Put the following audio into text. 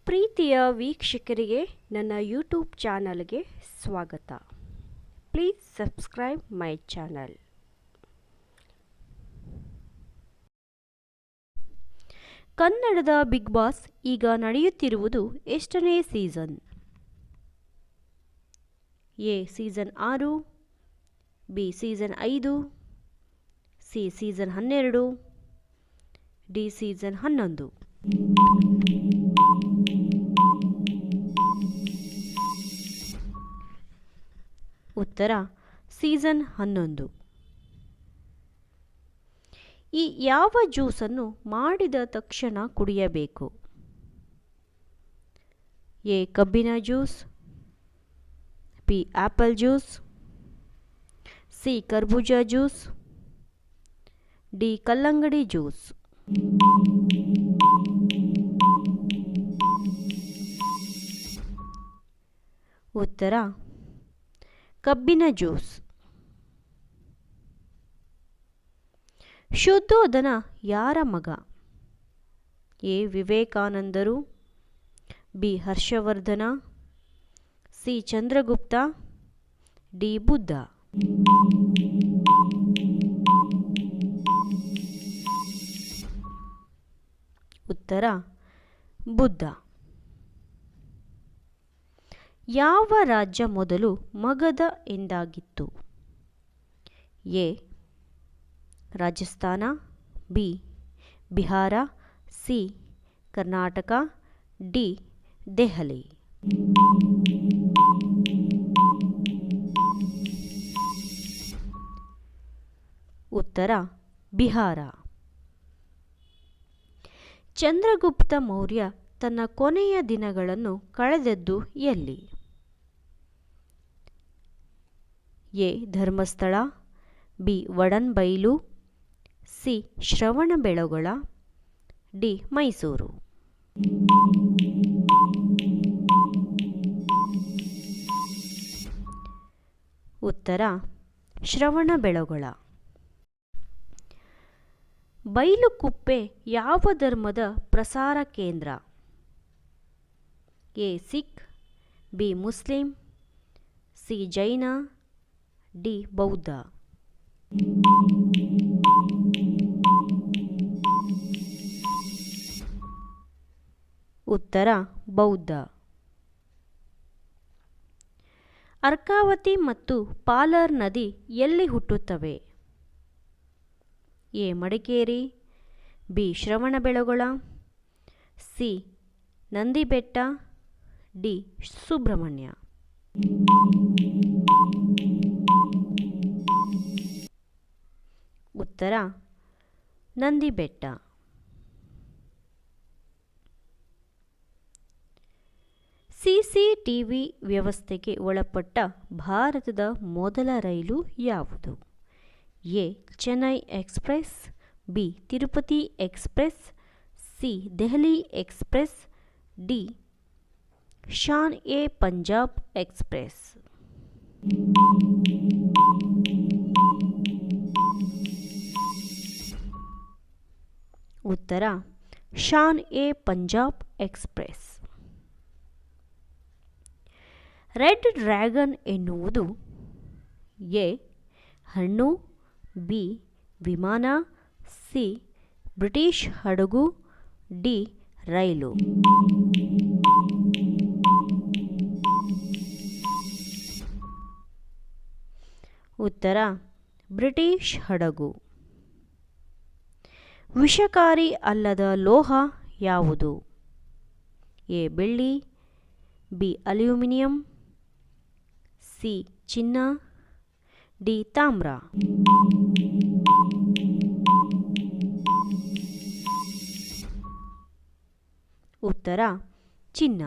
ಪ್ರೀತಿಯ ವೀಕ್ಷಕರಿಗೆ ನನ್ನ ಯೂಟ್ಯೂಬ್ ಚಾನಲ್ಗೆ ಸ್ವಾಗತ. Please subscribe my channel. ಕನ್ನಡದ ಬಿಗ್ ಬಾಸ್ ಈಗ ನಡೆಯುತ್ತಿರುವುದು ಎಷ್ಟನೇ season? A season 6, B season 5, C season 12, D season 11. ಉತ್ತರ ಸೀಸನ್ 11. ಈ ಯಾವ ಜ್ಯೂಸನ್ನು ಮಾಡಿದ ತಕ್ಷಣ ಕುಡಿಯಬೇಕು? ಎ ಕಬ್ಬಿನ juice, B apple juice, C ಕರ್ಬೂಜ ಜ್ಯೂಸ್, ಡಿ ಕಲ್ಲಂಗಡಿ ಜ್ಯೂಸ್. ಉತ್ತರ ಕಬ್ಬಿನ ಜ್ಯೂಸ್. ಶುದ್ಧೋಧನ ಯಾರ ಮಗ? ಎ ವಿವೇಕಾನಂದರು, B Harshavardhana, C Chandragupta, D Buddha. ಉತ್ತರ ಬುದ್ಧ. ಯಾವ ರಾಜ್ಯ ಮೊದಲು ಮಗಧ ಎಂದಾಗಿತ್ತು? A Rajasthan, B Bihar, C Karnataka, D Delhi. ಉತ್ತರ ಬಿಹಾರ. ಚಂದ್ರಗುಪ್ತ ಮೌರ್ಯ ತನ್ನ ಕೊನೆಯ ದಿನಗಳನ್ನು ಕಳೆದದ್ದು ಎಲ್ಲಿ? A Dharmasthala, B Vadanbailu, C Shravanabelagola, D Mysuru. ಉತ್ತರ ಶ್ರವಣಬೆಳಗೊಳ. ಬೈಲುಕುಪ್ಪೆ ಯಾವ ಧರ್ಮದ ಪ್ರಸಾರ ಕೇಂದ್ರ? A Sikh, B Muslim, C Jain, D Bauddha. ಉತ್ತರ ಬೌದ್ಧ. ಅರ್ಕಾವತಿ ಮತ್ತು ಪಾಲರ್ ನದಿ ಎಲ್ಲಿ ಹುಟ್ಟುತ್ತವೆ? A Madikeri, B Shravanabelagola, C Nandibetta, D Subrahmanya. ಉತ್ತರ ನಂದಿಬೆಟ್ಟ. ಸಿಸಿಟಿವಿ ವ್ಯವಸ್ಥೆಗೆ ಒಳಪಟ್ಟ ಭಾರತದ ಮೊದಲ ರೈಲು ಯಾವುದು? A Chennai express, B Tirupati express, C Delhi express, D Shan e Punjab express. ಉತ್ತರ Shan e Punjab express. Red dragon ಎನ್ನುವುದು ಎ ಹಣ್ಣು, ಬಿ ವಿಮಾನ, ಸಿ ಬ್ರಿಟಿಷ್ ಹಡಗು, ಡಿ ರೈಲು. ಉತ್ತರ ಬ್ರಿಟಿಷ್ ಹಡಗು. ವಿಷಕಾರಿ ಅಲ್ಲದ ಲೋಹ ಯಾವುದು? ಎ ಬೆಳ್ಳಿ, ಬಿ ಅಲ್ಯೂಮಿನಿಯಂ, ಸಿ ಚಿನ್ನ, ಡಿ ತಾಮ್ರ. ಉತ್ತರ ಚಿನ್ನ.